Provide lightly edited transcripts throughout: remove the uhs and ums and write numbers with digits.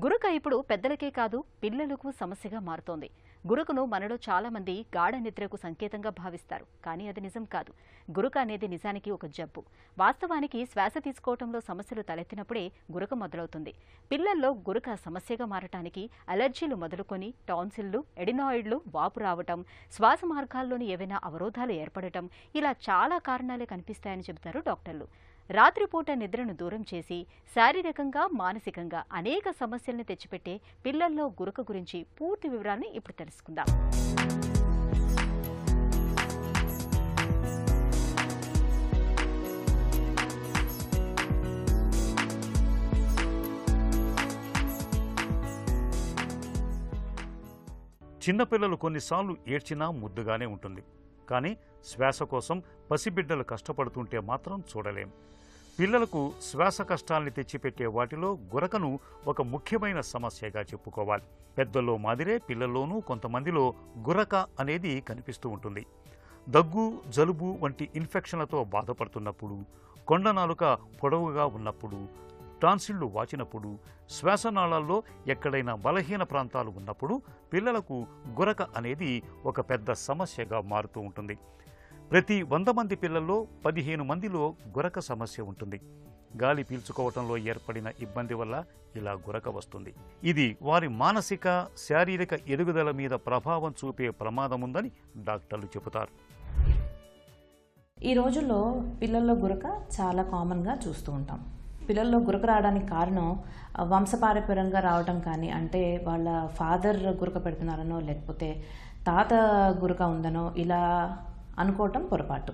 గురక ఇప్పుడు పెద్దలకే కాదు పిల్లలకు సమస్యగా మారుతోంది. గురకను మనలో చాలా మంది గాఢ నిద్రకు సంకేతంగా భావిస్తారు. కానీ అది నిజం కాదు. గురక అనేది నిజానికి ఒక జబ్బు. వాస్తవానికి శ్వాస తీసుకోవటంలో సమస్యలు తలెత్తినప్పుడే గురక మొదలవుతుంది. పిల్లల్లో గురక సమస్యగా మారటానికి అలర్జీలు మొదలుకొని టాన్సిల్లు, ఎడినాయిడ్లు, వాపు రావటం, శ్వాస మార్గాల్లోని ఏవైనా అవరోధాలు ఏర్పడటం ఇలా చాలా కారణాలే కనిపిస్తాయని చెబుతారు డాక్టర్లు. రాత్రిపూట నిద్రను దూరం చేసి శారీరకంగా, మానసికంగా అనేక సమస్యలను తెచ్చిపెట్టే పిల్లల్లో గురక గురించి పూర్తి వివరాన్ని ఇప్పుడు తెలుసుకుందాం. చిన్నపిల్లలు కొన్నిసార్లు ఏడ్చినా ముద్దుగానే ఉంటుంది. కానీ శ్వాస కోసం పసిబిడ్డలు కష్టపడుతుంటే మాత్రం చూడలేం. పిల్లలకు శ్వాస కష్టాల్ని తెచ్చిపెట్టే వాటిలో గురకను ఒక ముఖ్యమైన సమస్యగా చెప్పుకోవాలి. పెద్దల్లో మాదిరే పిల్లల్లోనూ కొంతమందిలో గురక అనేది కనిపిస్తూ ఉంటుంది. దగ్గు, జలుబు వంటి ఇన్ఫెక్షన్లతో బాధపడుతున్నప్పుడు, కొండనాలుక పొడవుగా ఉన్నప్పుడు, టాన్సిళ్లు వాచినప్పుడు, శ్వాసనాళాల్లో ఎక్కడైనా బలహీన ప్రాంతాలు ఉన్నప్పుడు పిల్లలకు గురక అనేది ఒక పెద్ద సమస్యగా మారుతూ ఉంటుంది. ప్రతి 100 మంది పిల్లల్లో 15 మందిలో గురక సమస్య ఉంటుంది. గాలి పీల్చుకోవటంలో ఏర్పడిన ఇబ్బంది వల్ల ఇలా గురక వస్తుంది. ఇది వారి మానసిక, శారీరక ఎదుగుదల మీద ప్రభావం చూపే ప్రమాదం ఉందని డాక్టర్లు చెబుతారు. ఈ రోజుల్లో పిల్లల్లో గురక చాలా కామన్గా చూస్తూ ఉంటాం. పిల్లల్లో గురక రావడానికి కారణం వంశపారంపర్యంగా రావడం కానీ, అంటే వాళ్ళ ఫాదర్ గురక పెడుతున్నారనో లేకపోతే తాత గురక ఉందనో ఇలా అనుకోవటం పొరపాటు.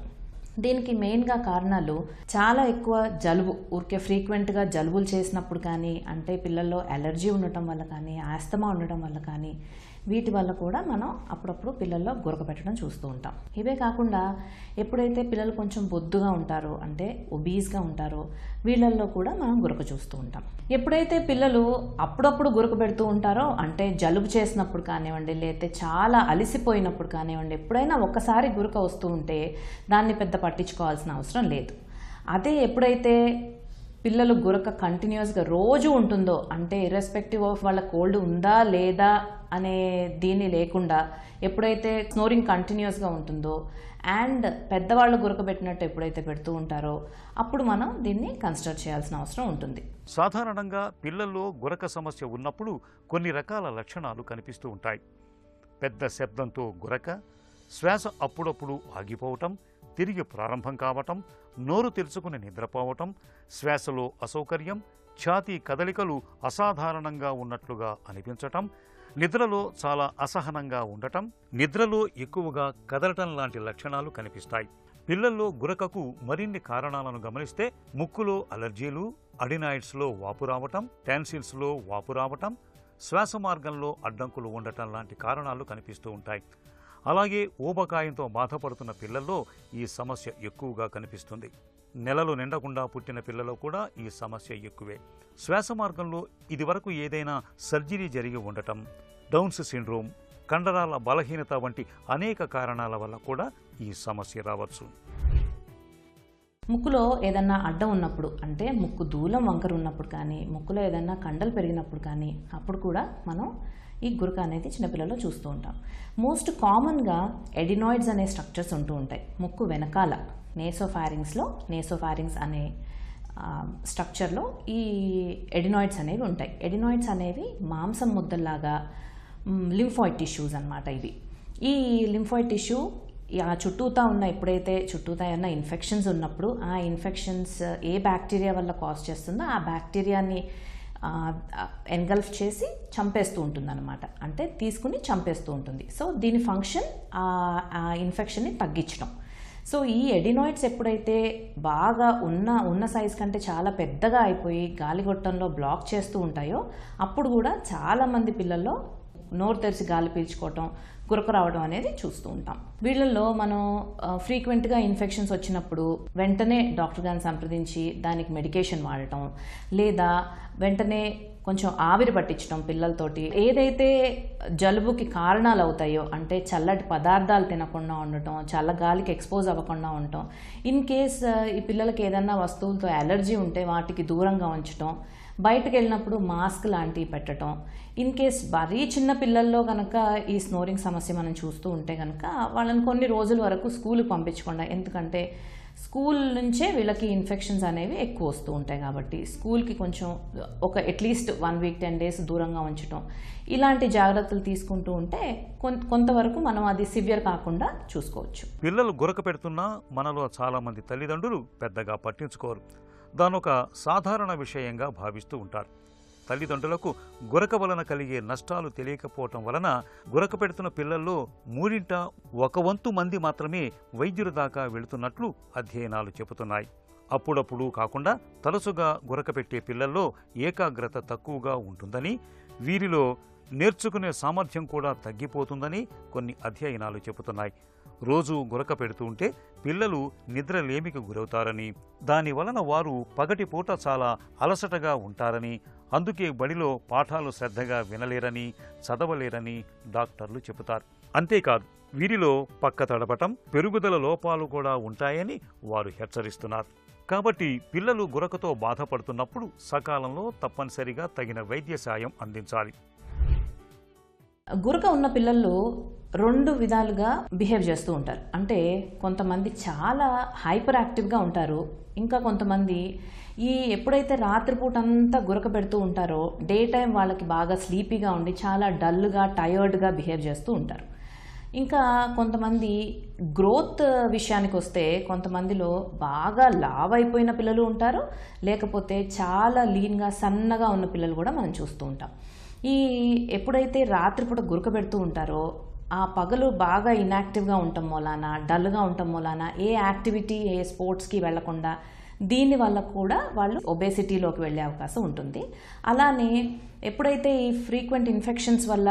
దీనికి మెయిన్గా కారణాలు చాలా ఎక్కువ జలుబు, ఊరికే ఫ్రీక్వెంట్గా జలుబులు చేసినప్పుడు కానీ, అంటే పిల్లల్లో అలర్జీ ఉండటం వల్ల కానీ, ఆస్తమా ఉండటం వల్ల కానీ, వీటి వల్ల కూడా మనం అప్పుడప్పుడు పిల్లల్లో గురక పెట్టడం చూస్తూ ఉంటాం. ఇవే కాకుండా ఎప్పుడైతే పిల్లలు కొంచెం బొద్దుగా ఉంటారో, అంటే ఒబీస్గా ఉంటారో, వీళ్ళల్లో కూడా మనం గురక చూస్తూ ఉంటాం. ఎప్పుడైతే పిల్లలు అప్పుడప్పుడు గురక పెడుతూ ఉంటారో, అంటే జలుబు చేసినప్పుడు కానివ్వండి, లేకపోతే చాలా అలసిపోయినప్పుడు కానివ్వండి, ఎప్పుడైనా ఒక్కసారి గురక వస్తూ ఉంటే దాన్ని పెద్ద పట్టించుకోవాల్సిన అవసరం లేదు. అదే ఎప్పుడైతే పిల్లలు గురక కంటిన్యూస్గా రోజు ఉంటుందో, అంటే ఇర్రెస్పెక్టివ్ ఆఫ్ వాళ్ళ కోల్డ్ ఉందా లేదా అనే దీన్ని లేకుండా ఎప్పుడైతే స్నోరింగ్ కంటిన్యూస్గా ఉంటుందో అండ్ పెద్దవాళ్ళు గురక పెట్టినట్టు ఎప్పుడైతే పెడుతూ ఉంటారో అప్పుడు మనం దీన్ని కన్సిడర్ చేయాల్సిన అవసరం ఉంటుంది. సాధారణంగా పిల్లల్లో గురక సమస్య ఉన్నప్పుడు కొన్ని రకాల లక్షణాలు కనిపిస్తూ ఉంటాయి. పెద్ద శబ్దంతో గురక, శ్వాస అప్పుడప్పుడు ఆగిపోవటం, తిరిగి ప్రారంభం కావటం, నోరు తెరుచుకుని నిద్రపోవటం, శ్వాసలో అసౌకర్యం, ఛాతీ కదలికలు అసాధారణంగా ఉన్నట్లుగా అనిపించటం, నిద్రలో చాలా అసహనంగా ఉండటం, నిద్రలో ఎక్కువగా కదలటం లాంటి లక్షణాలు కనిపిస్తాయి. పిల్లల్లో గురకకు మరిన్ని కారణాలను గమనిస్తే ముక్కులో అలర్జీలు, అడినాయిడ్స్లో వాపు రావటం, టాన్సిల్స్లో వాపు రావటం, శ్వాస మార్గంలో అడ్డంకులు ఉండటం లాంటి కారణాలు కనిపిస్తూ ఉంటాయి. అలాగే ఊబకాయంతో బాధపడుతున్న పిల్లల్లో ఈ సమస్య ఎక్కువగా కనిపిస్తుంది. నెలలు నిండకుండా పుట్టిన పిల్లలో కూడా ఈ సమస్య ఎక్కువే. శ్వాస మార్గంలో ఇదివరకు ఏదైనా సర్జరీ జరిగి ఉండటం, డౌన్స్ సిండ్రోమ్, కండరాల బలహీనత వంటి అనేక కారణాల వల్ల కూడా ఈ సమస్య రావచ్చు. ముక్కులో ఏదన్నా అడ్డం ఉన్నప్పుడు, అంటే ముక్కు దూలం వంకర ఉన్నప్పుడు కానీ, ముక్కులో ఏదన్నా కండలు పెరిగినప్పుడు కానీ అప్పుడు కూడా మనం ఈ గురక అనేది చిన్నపిల్లల్లో చూస్తూ ఉంటాం. మోస్ట్ కామన్గా ఎడినాయిడ్స్ అనే స్ట్రక్చర్స్ ఉంటూ ఉంటాయి. ముక్కు వెనకాల నేసోఫారింగ్స్ అనే స్ట్రక్చర్లో ఈ ఎడినాయిడ్స్ అనేవి ఉంటాయి. ఎడినాయిడ్స్ అనేవి మాంసం ముద్దల్లాగా లింఫాయిడ్ టిష్యూస్ అన్నమాట. ఈ లింఫాయిడ్ టిష్యూ ఆ చుట్టూతా ఉన్న చుట్టూతా ఉన్న ఇన్ఫెక్షన్స్ ఉన్నప్పుడు ఆ ఇన్ఫెక్షన్స్ ఏ బ్యాక్టీరియా వల్ల కాజ్ చేస్తుందో ఆ బ్యాక్టీరియాని ఎన్గల్ఫ్ చేసి చంపేస్తూ ఉంటుంది అనమాట. అంటే తీసుకుని చంపేస్తూ ఉంటుంది. సో దీని ఫంక్షన్ ఆ ఇన్ఫెక్షన్ని తగ్గించడం. సో ఈ ఎడినాయిడ్స్ ఎప్పుడైతే బాగా ఉన్న సైజ్ కంటే చాలా పెద్దగా అయిపోయి గాలిగొట్టంలో బ్లాక్ చేస్తూ ఉంటాయో అప్పుడు కూడా చాలామంది పిల్లల్లో నోరు తెరిచి గాలి పీల్చుకోవటం, గురక రావడం అనేది చూస్తూ ఉంటాం. వీళ్ళల్లో మనం ఫ్రీక్వెంట్గా ఇన్ఫెక్షన్స్ వచ్చినప్పుడు వెంటనే డాక్టర్ గారిని సంప్రదించి దానికి మెడికేషన్ వాడటం, లేదా వెంటనే కొంచెం ఆవిరి పట్టించడం పిల్లలతోటి. ఏదైతే జలుబుకి కారణాలు అవుతాయో, అంటే చల్లటి పదార్థాలు తినకుండా ఉండటం, చల్లగాలికి ఎక్స్పోజ్ అవ్వకుండా ఉండటం, ఇన్ కేస్ ఈ పిల్లలకి ఏదన్నా వస్తువులతో అలర్జీ ఉంటే వాటికి దూరంగా ఉంచటం, బయటకు వెళ్ళినప్పుడు మాస్క్ లాంటివి పెట్టడం. ఇన్ కేస్ మరీ చిన్న పిల్లల్లో కనుక ఈ స్నోరింగ్ సమస్య మనం చూస్తూ ఉంటే కనుక వాళ్ళని కొన్ని రోజుల వరకు స్కూల్కి పంపించకుండా, ఎందుకంటే స్కూల్ నుంచే వీళ్ళకి ఇన్ఫెక్షన్స్ అనేవి ఎక్కువ వస్తూ ఉంటాయి కాబట్టి స్కూల్కి కొంచెం ఒక అట్లీస్ట్ 1 వీక్ 10 డేస్ దూరంగా ఉంచడం, ఇలాంటి జాగ్రత్తలు తీసుకుంటూ ఉంటే కొంతవరకు మనం అది సివియర్ కాకుండా చూసుకోవచ్చు. పిల్లలు గురక పెడుతున్నా మనలో చాలామంది తల్లిదండ్రులు పెద్దగా పట్టించుకోరు. దానొక సాధారణ విషయంగా భావిస్తూ ఉంటారు. తల్లిదండ్రులకు గురక వలన కలిగే నష్టాలు తెలియకపోవటం వలన గురక పెడుతున్న పిల్లల్లో 1/3 వంతు మంది మాత్రమే వైద్యుల దాకా వెళుతున్నట్లు అధ్యయనాలు చెబుతున్నాయి. అప్పుడప్పుడు కాకుండా తరచుగా గురక పెట్టే పిల్లల్లో ఏకాగ్రత తక్కువగా ఉంటుందని, వీరిలో నేర్చుకునే సామర్థ్యం కూడా తగ్గిపోతుందని కొన్ని అధ్యయనాలు చెబుతున్నాయి. రోజు గురక పెడుతూ ఉంటే పిల్లలు నిద్రలేమికి గురవుతారని, దాని వలన వారు పగటిపూట చాలా అలసటగా ఉంటారని, అందుకే బడిలో పాఠాలు శ్రద్ధగా వినలేరని, చదవలేరని డాక్టర్లు చెబుతారు. అంతేకాదు, వీరిలో పక్క తడపటం, పెరుగుదల లోపాలు కూడా ఉంటాయని వారు హెచ్చరిస్తున్నారు. కాబట్టి పిల్లలు గురకతో బాధపడుతున్నప్పుడు సకాలంలో తప్పనిసరిగా తగిన వైద్య సాయం అందించాలి. గురక ఉన్న పిల్లల్లో 2 విధాలుగా బిహేవ్ చేస్తూ ఉంటారు. అంటే కొంతమంది చాలా హైపర్ యాక్టివ్గా ఉంటారు, ఇంకా కొంతమంది ఎప్పుడైతే రాత్రిపూట అంతా గురక పెడుతూ ఉంటారో డే టైం వాళ్ళకి బాగా స్లీపీగా ఉండి చాలా డల్గా టయర్డ్గా బిహేవ్ చేస్తూ ఉంటారు. ఇంకా కొంతమంది గ్రోత్ విషయానికి వస్తే కొంతమందిలో బాగా లావ్ అయిపోయిన పిల్లలు ఉంటారు, లేకపోతే చాలా లీన్గా సన్నగా ఉన్న పిల్లలు కూడా మనం చూస్తూ ఉంటాం. ఎప్పుడైతే రాత్రిపూట గురక పెడుతూ ఉంటారో ఆ పగలు బాగా ఇన్యాక్టివ్గా ఉండటం మూలాన, డల్గా ఉండటం మూలాన ఏ యాక్టివిటీ ఏ స్పోర్ట్స్కి వెళ్లకుండా దీనివల్ల కూడా వాళ్ళు ఒబేసిటీలోకి వెళ్ళే అవకాశం ఉంటుంది. అలానే ఎప్పుడైతే ఈ ఫ్రీక్వెంట్ ఇన్ఫెక్షన్స్ వల్ల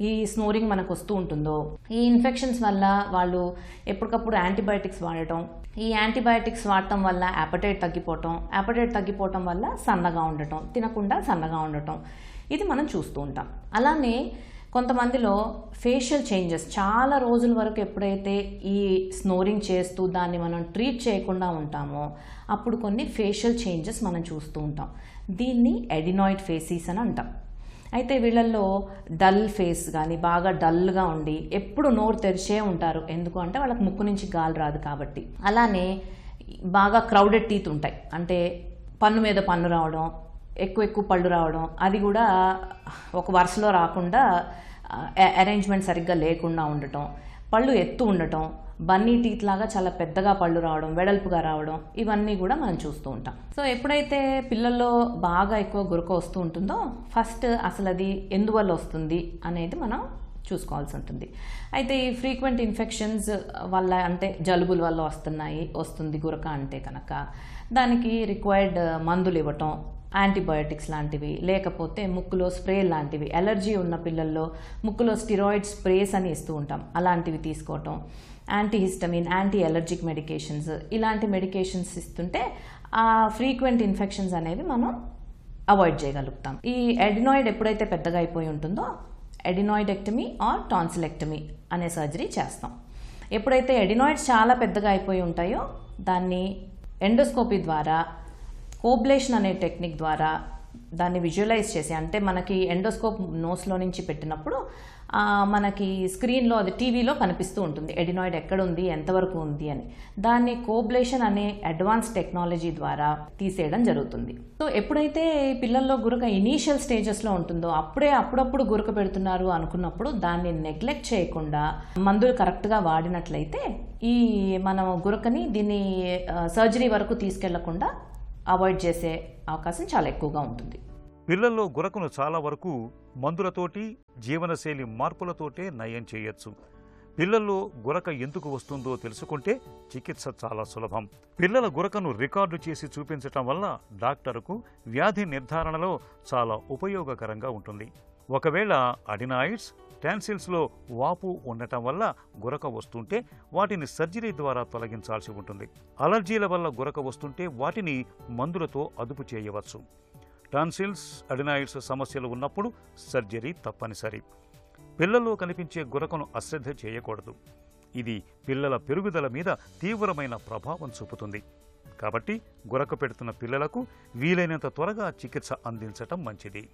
ఈ స్నోరింగ్ మనకు వస్తూ ఉంటుందో, ఈ ఇన్ఫెక్షన్స్ వల్ల వాళ్ళు ఎప్పటికప్పుడు యాంటీబయాటిక్స్ వాడటం, ఈ యాంటీబయాటిక్స్ వాడటం వల్ల యాపటైట్ తగ్గిపోవటం వల్ల సన్నగా ఉండటం, తినకుండా సన్నగా ఉండటం, ఇది మనం చూస్తూ ఉంటాం. అలానే కొంతమందిలో ఫేషియల్ చేంజెస్ చాలా రోజుల వరకు ఎప్పుడైతే ఈ స్నోరింగ్ చేస్తూ దాన్ని మనం ట్రీట్ చేయకుండా ఉంటామో అప్పుడు కొన్ని ఫేషియల్ చేంజెస్ మనం చూస్తూ ఉంటాం. దీన్ని ఎడినాయిడ్ ఫేసెస్ అని అంటాం. అయితే వీళ్ళల్లో డల్ ఫేస్ కానీ బాగా డల్గా ఉండి ఎప్పుడు నోరు తెరిచే ఉంటారు, ఎందుకు అంటే వాళ్ళకి ముక్కు నుంచి గాలి రాదు కాబట్టి. అలానే బాగా క్రౌడెడ్ టీత్ ఉంటాయి, అంటే పన్ను మీద పన్ను రావడం, ఎక్కువ పళ్ళు రావడం, అది కూడా ఒక వరుసలో రాకుండా అరేంజ్మెంట్ సరిగ్గా లేకుండా ఉండటం, పళ్ళు ఎత్తు ఉండటం, బన్నీ టీత్ లాగా చాలా పెద్దగా పళ్ళు రావడం, వెడల్పుగా రావడం, ఇవన్నీ కూడా మనం చూస్తూ ఉంటాం. సో ఎప్పుడైతే పిల్లల్లో బాగా ఎక్కువ గురక వస్తూ ఉంటుందో ఫస్ట్ అసలు అది ఎందువల్ల వస్తుంది అనేది మనం చూసుకోవాల్సి ఉంటుంది. అయితే ఈ ఫ్రీక్వెంట్ ఇన్ఫెక్షన్స్ వల్ల, అంటే జలుబుల వల్ల వస్తుంది గురక అంటే కనుక దానికి రిక్వైర్డ్ మందులు ఇవ్వటం, యాంటీబయోటిక్స్ లాంటివి, లేకపోతే ముక్కులో స్ప్రే లాంటివి, ఎలర్జీ ఉన్న పిల్లల్లో ముక్కులో స్టిరాయిడ్ స్ప్రేస్ అని ఇస్తూ ఉంటాం, అలాంటివి తీసుకోవటం, యాంటీహిస్టమిన్, యాంటీ ఎలర్జిక్ మెడికేషన్స్, ఇలాంటి మెడికేషన్స్ ఇస్తుంటే ఆ ఫ్రీక్వెంట్ ఇన్ఫెక్షన్స్ అనేవి మనం అవాయిడ్ చేయగలుగుతాం. ఈ ఎడినాయిడ్ ఎప్పుడైతే పెద్దగా అయిపోయి ఉంటుందో ఎడినాయిడెక్టమీ ఆర్ టాన్సిలెక్టమీ అనే సర్జరీ చేస్తాం. ఎప్పుడైతే ఎడినాయిడ్స్ చాలా పెద్దగా అయిపోయి ఉంటాయో దాన్ని ఎండోస్కోపీ ద్వారా, కోబ్లేషన్ అనే టెక్నిక్ ద్వారా దాన్ని విజువలైజ్ చేసి, అంటే మనకి ఎండోస్కోప్ నోస్లో నుంచి పెట్టినప్పుడు మనకి స్క్రీన్లో అది టీవీలో కనిపిస్తూ ఉంటుంది ఎడినాయిడ్ ఎక్కడ ఉంది, ఎంతవరకు ఉంది అని. దాన్ని కోబ్లేషన్ అనే అడ్వాన్స్ టెక్నాలజీ ద్వారా తీసేయడం జరుగుతుంది. సో ఎప్పుడైతే పిల్లల్లో గురక ఇనీషియల్ స్టేజెస్లో ఉంటుందో అప్పుడప్పుడు గురక పెడుతున్నారు అనుకున్నప్పుడు దాన్ని నెగ్లెక్ట్ చేయకుండా మందులు కరెక్ట్గా వాడినట్లయితే ఈ మనం గురకని దీన్ని సర్జరీ వరకు తీసుకెళ్లకుండా అవాయిడ్ చేసే అవకాశం చాలా ఎక్కువగా ఉంటుంది. పిల్లల్లో గురకను చాలా వరకు మందులతోటి, జీవనశైలి మార్పులతోటే నయం చేయొచ్చు. పిల్లల్లో గురక ఎందుకు వస్తుందో తెలుసుకుంటే చికిత్స చాలా సులభం. పిల్లల గురకను రికార్డు చేసి చూపించటం వల్ల డాక్టరుకు వ్యాధి నిర్ధారణలో చాలా ఉపయోగకరంగా ఉంటుంది. ఒకవేళ అడినాయిడ్స్, టాన్సిల్స్లో వాపు ఉండటం వల్ల గురక వస్తుంటే వాటిని సర్జరీ ద్వారా తొలగించాల్సి ఉంటుంది. అలర్జీల వల్ల గురక వస్తుంటే వాటిని మందులతో అదుపు చేయవచ్చు. టాన్సిల్స్, అడినాయిడ్స్ సమస్యలు ఉన్నప్పుడు సర్జరీ తప్పనిసరి. పిల్లల్లో కనిపించే గురకను అశ్రద్ధ చేయకూడదు. ఇది పిల్లల పెరుగుదల మీద తీవ్రమైన ప్రభావం చూపుతుంది. కాబట్టి గురక పెడుతున్న పిల్లలకు వీలైనంత త్వరగా చికిత్స అందించటం మంచిది.